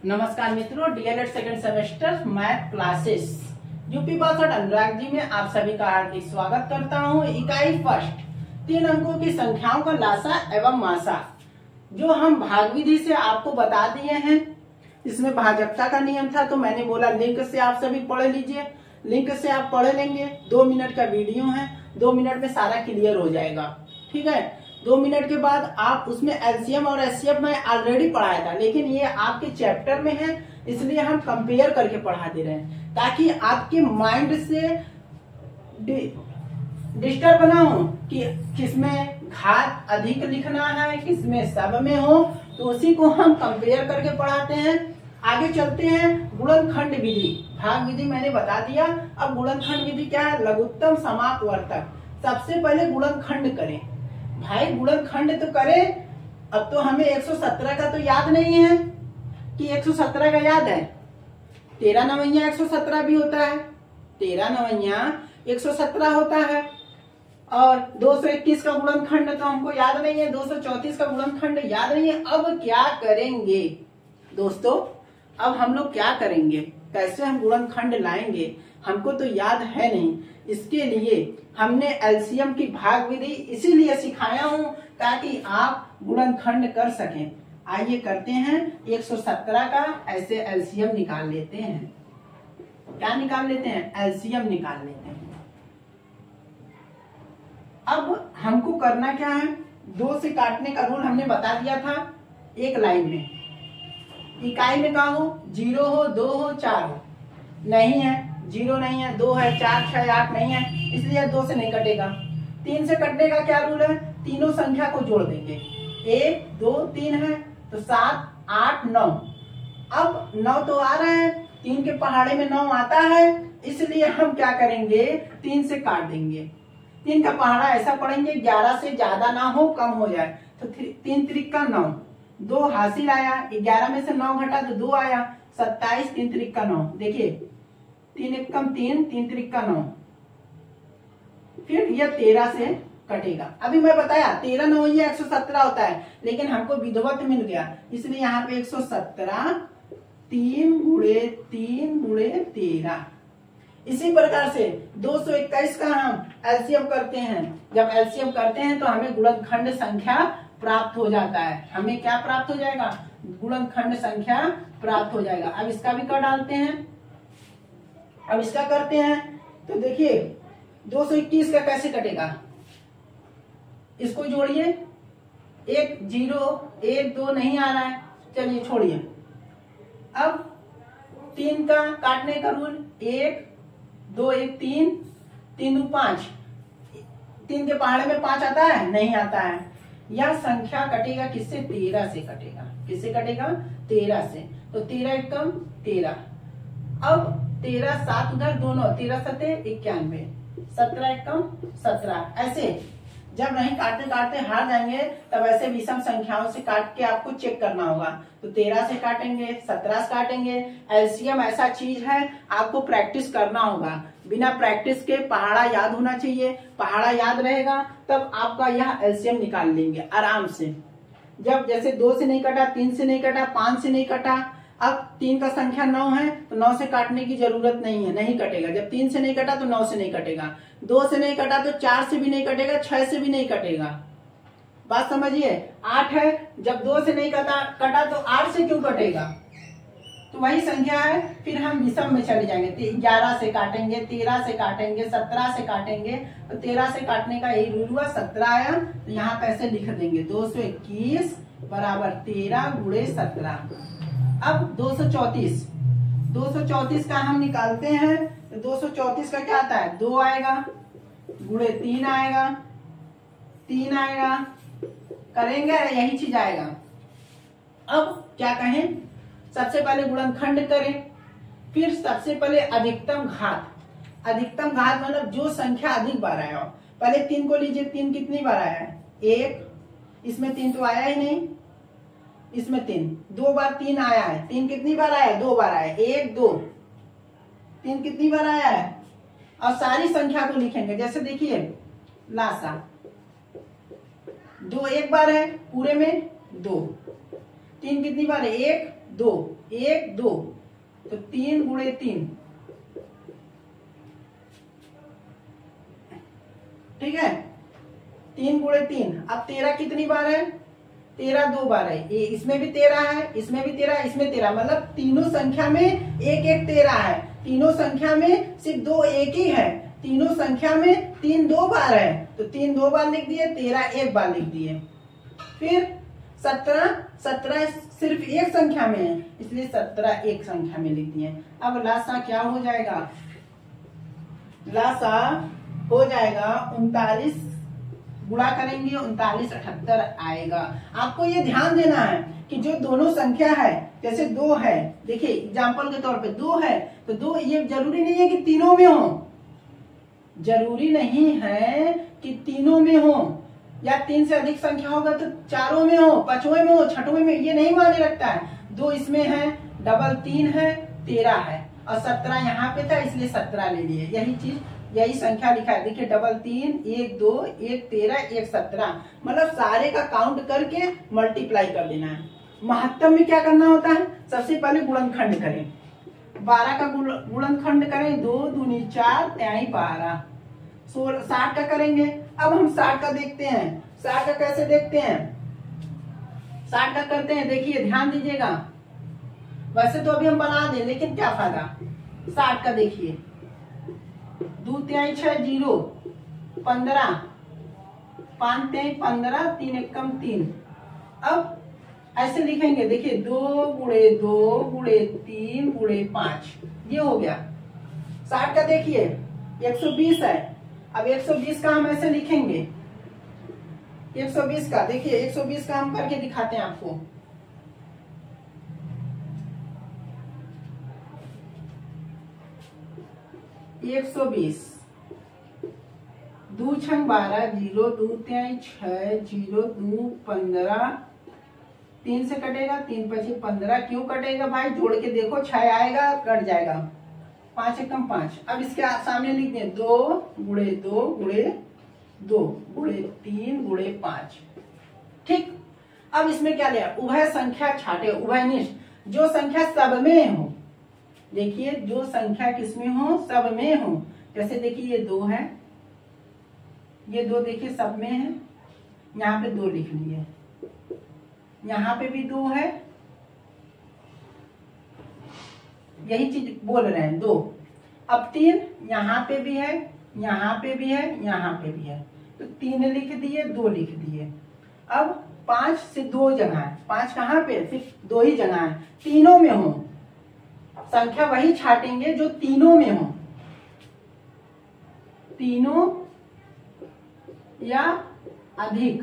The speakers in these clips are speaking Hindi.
नमस्कार मित्रों, DElEd second semester math classes UP 62 Anurag ji में आप सभी का हार्दिक स्वागत करता हूं। इकाई फर्स्ट 3 अंकों की संख्याओं का लासा एवं मासा जो हम भाग विधि से आपको बता दिए हैं। इसमें भाजकता का नियम था तो मैंने बोला लिंक से आप सभी पढ़ लीजिए। लिंक से आप पढ़ लेंगे, 2 मिनट का वीडियो है, 2 मिनट में सारा क्लियर हो जाएगा। ठीक है, 2 मिनट के बाद आप उसमें एलसीएम और एचसीएफ मैं ऑलरेडी पढ़ाया था, लेकिन ये आपके चैप्टर में है इसलिए हम कंपेयर करके पढ़ा दे रहे हैं ताकि आपके माइंड से डिस्टर्ब ना हो कि किसमें घात अधिक लिखना है किसमें सब में हो, तो उसी को हम कंपेयर करके पढ़ाते हैं। आगे चलते हैं। गुणनखंड विधि, भाग विधि मैंने बता दिया। अब गुणनखंड विधि क्या है? लघुत्तम समापवर्तक। सबसे पहले गुणनखंड करें भाई, गुणनखंड तो करें। अब तो हमें 117 का तो याद नहीं है कि 117 का याद है। 13 नवैया 117 भी होता है, 13 नवैया 117 होता है। और 221 का गुणनखंड तो हमको याद नहीं है, 234 का गुणनखंड याद नहीं है। अब क्या करेंगे दोस्तों? अब हम लोग क्या करेंगे, कैसे हम गुणनखंड लाएंगे? हमको तो याद है नहीं। इसके लिए हमने एलसीएम की भाग विधि इसीलिए सिखाया हूं ताकि आप गुणनखंड कर सकें। आइए करते हैं। 117 का ऐसे एलसीएम निकाल लेते हैं। क्या निकाल लेते हैं? एलसीएम निकाल लेते हैं। अब हमको करना क्या है? 2 से काटने का रूल हमने बता दिया था एक लाइन में। इकाई में का हो 0 हो 2 हो 4 हो, नहीं है 0 नहीं है, 2 है 4 6 8 नहीं है, इसलिए 2 से नहीं कटेगा। 3 से कटने का क्या रूल है? तीनों संख्या को जोड़ देंगे, 1 2 3 है तो 7 8 9। अब 9 तो आ रहा है, 3 के पहाड़े में 9 आता है, इसलिए हम क्या करेंगे? 3 से काट देंगे। 3 का पहाड़ा ऐसा पढ़ेंगे 11 से ज्यादा ना हो कम हो जाए, तो 3 त्रिक 9, 2 हासिल आया, 11 में से 9 घटा तो 2 आया, 27 3 त्रिक 9। देखिए 3 एकम 3, 3 त्रिक 9, फिर यह 13 से कटेगा। अभी मैं बताया 13 नवैया 117 होता है, लेकिन हमको विधिवत मिल गया इसलिए यहाँ पे 117 3 गुणे 3 गुणे 13। इसी प्रकार से 221 का हम एलसीएम करते हैं। जब एलसीएम करते हैं तो हमें गुणनखंड संख्या प्राप्त हो जाता है। हमें क्या प्राप्त हो जाएगा? गुणनखंड संख्या प्राप्त हो जाएगा। अब इसका भी कर डालते हैं। अब इसका करते हैं तो देखिए 221 का कैसे कटेगा? इसको जोड़िए, 1 0 1 2 नहीं आ रहा है, चलिए छोड़िए। अब 3 का काटने का रूल, 1 2 1 3 3 2 5। 3 के पहाड़े में 5 आता है? नहीं आता है। यह संख्या कटेगा किससे? 13 से कटेगा। किससे कटेगा? 13 से। तो 13 एकम 13। अब 13 7 उधर दोनों, 13 सते 91, 17 एकम 17। ऐसे जब नहीं काटते काटते हार जाएंगे तब ऐसे विषम संख्याओं से काट के आपको चेक करना होगा। तो 13 से काटेंगे, 17 से काटेंगे। एलसीएम ऐसा चीज है आपको प्रैक्टिस करना होगा। बिना प्रैक्टिस के पहाड़ा याद होना चाहिए। पहाड़ा याद रहेगा तब आपका यह एलसीएम निकाल लेंगे आराम से। जब जैसे 2 से नहीं कटा, 3 से नहीं कटा, 5 से नहीं कटा, अब 3 का संख्या 9 है तो 9 से काटने की जरूरत नहीं है, नहीं कटेगा। जब 3 से नहीं कटा तो 9 से नहीं कटेगा, 2 से नहीं कटा तो 4 से भी नहीं कटेगा, 6 से भी नहीं कटेगा। बात समझिए। 8 है, जब 2 से नहीं कटा तो 8 से क्यों कटेगा? तो वही संख्या है। फिर हम विषम में चले जाएंगे, 11 से काटेंगे, 13 से काटेंगे, 17 से काटेंगे। तो 13 से काटने का यही रूल हुआ, 17 आया तो यहाँ पैसे लिख देंगे 221 बराबर 13 गुणे 17। अब 234 का हम निकालते हैं तो 234 का क्या आता है? 2 आएगा गुणे 3 आएगा, 3 आएगा, करेंगे यही चीज आएगा। अब क्या कहें? सबसे पहले गुणनखंड करें, फिर सबसे पहले अधिकतम घात। अधिकतम घात मतलब जो संख्या अधिक बार आया हो। पहले 3 को लीजिए, 3 कितनी बार आया है? 1, इसमें 3 तो आया ही नहीं, इसमें 3 2 बार 3 आया है। 3 कितनी बार आया है? 2 बार आया है, 1 2 3 कितनी बार आया है? और सारी संख्या को लिखेंगे। जैसे देखिए लासा 2 एक बार है पूरे में 2, 3 कितनी बार है? 1 2, 1 2, तो 3 गुणे 3, ठीक है, 3 गुणे 3। अब 13 कितनी बार है? 13 2 बार है। ये इसमें भी 13 है, इसमें भी 13, इसमें 13, मतलब तीनों संख्या में एक एक 13 है। तीनों संख्या में सिर्फ 2 एक ही है। तीनों संख्या में 3 2 बार है, तो 3 2 बार लिख दिए, 13 एक बार लिख दिए। फिर 17 सिर्फ एक संख्या में है, इसलिए 17 एक संख्या में लिख दिए। अब लासा क्या हो जाएगा? लासा हो जाएगा 39, गुणा करेंगे 39 78 आएगा। आपको ये ध्यान देना है कि जो दोनों संख्या है, जैसे 2 है, देखिए एग्जाम्पल के तौर पे 2 है, तो 2 ये जरूरी नहीं है कि तीनों में हो, जरूरी नहीं है कि तीनों में हो, या 3 से अधिक संख्या होगा तो चारों में हो, पांचवें में हो, छठवें में, ये नहीं माने रखता है। 2 इसमें है, डबल 3 है, 13 है, और 17 यहाँ पे था इसलिए 17 ले लिए। यही चीज, यही संख्या लिखा है, देखिए डबल 3, 1 2, 1 13, 1 17, मतलब सारे का काउंट करके मल्टीप्लाई कर लेना है। महत्तम में क्या करना होता है? सबसे पहले गुणनखंड करें, 12 का गुणनखंड करें, 2 दूनी 4, 12, 60 का करेंगे। अब हम 60 का देखते हैं। 60 का कैसे देखते हैं? 60 का करते हैं, देखिए ध्यान दीजिएगा। वैसे तो अभी हम बना दें, लेकिन क्या फायदा। 60 का देखिए, 2 3 6 0, 15, 5 3 15, 3 1 3। अब ऐसे लिखेंगे, देखिए 2 गुणे 2 गुणे 3 गुणे 5, ये हो गया। 60 का देखिए 120 है। अब 120 का हम ऐसे लिखेंगे, 120 का देखिए, 120 का हम करके दिखाते हैं आपको। एक 120, 2 6 12, 0 2 3 6 0 2 15, 3 से कटेगा, 3 5 15, क्यों कटेगा भाई? जोड़ के देखो, 6 आएगा, कट जाएगा, 5 1 5। अब इसके सामने लिख दें, 2 गुणे 2 गुणे 2 गुणे 3 गुणे 5, ठीक। अब इसमें क्या लिया? उभय संख्या छाटे, उभयनिष्ठ, जो संख्या सब में हो। देखिए जो संख्या किसमें हो? सब में हो। जैसे देखिए ये 2 है, ये 2 देखिए सब में है, यहाँ पे 2 लिख लिए, यहाँ पे भी 2 है, यही चीज बोल रहे हैं 2। अब 3 यहाँ पे भी है, यहाँ पे भी है, यहाँ पे भी है, तो 3 लिख दिए, 2 लिख दिए। अब 5 से 2 जगह है, 5 कहाँ पे? सिर्फ 2 ही जगह है, तीनों में हो। संख्या वही छाटेंगे जो तीनों में हो, तीनों या अधिक,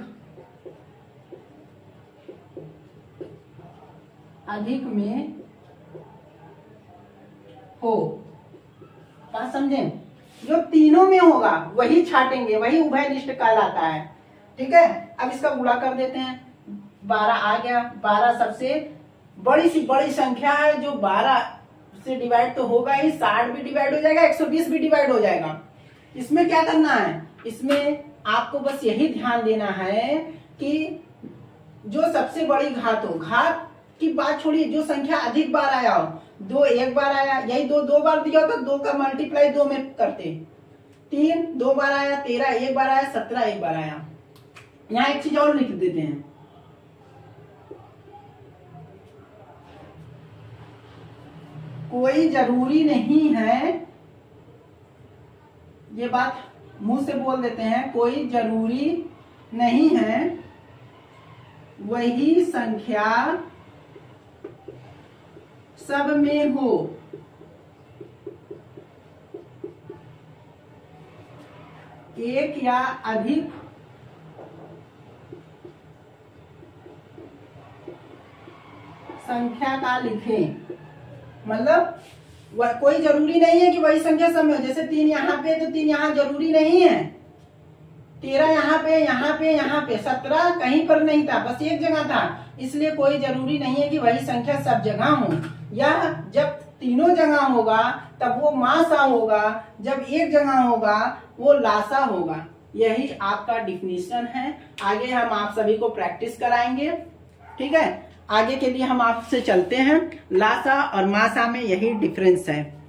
अधिक में हो। बात समझें? जो तीनों में होगा वही छाटेंगे, वही उभयनिष्ठ कहलाता है, ठीक है। अब इसका गुणा कर देते हैं, 12 आ गया। 12 सबसे बड़ी सी बड़ी संख्या है, जो 12 से डिवाइड तो होगा ही, 60 भी डिवाइड हो जाएगा, 120 भी डिवाइड हो जाएगा। इसमें क्या करना है? इसमें आपको बस यही ध्यान देना है कि जो सबसे बड़ी घात हो, घात की बात छोड़िए, जो संख्या अधिक बार आया हो, 2 एक बार आया, यही 2 2 बार दिया होता, 2 का मल्टीप्लाई 2 में करते, 3 2 बार आया, 13 एक बार आया, 17 एक बार आया। यहाँ एक चीज और लिख देते हैं, कोई जरूरी नहीं है, ये बात मुंह से बोल देते हैं, कोई जरूरी नहीं है वही संख्या सब में हो। एक या अधिक संख्या का लिखें, मतलब कोई जरूरी नहीं है कि वही संख्या सब में हो। जैसे 3 यहाँ पे, तो 3 यहाँ जरूरी नहीं है, 13 यहाँ पे, यहाँ पे, यहाँ पे, 17 कहीं पर नहीं था, बस एक जगह था, इसलिए कोई जरूरी नहीं है कि वही संख्या सब जगह हो। या जब तीनों जगह होगा तब वो मासा होगा, जब एक जगह होगा वो लासा होगा। यही आपका डिफिनीशन है। आगे हम आप सभी को प्रैक्टिस कराएंगे, ठीक है। आगे के लिए हम आपसे चलते हैं। लासा और मासा में यही डिफरेंस है।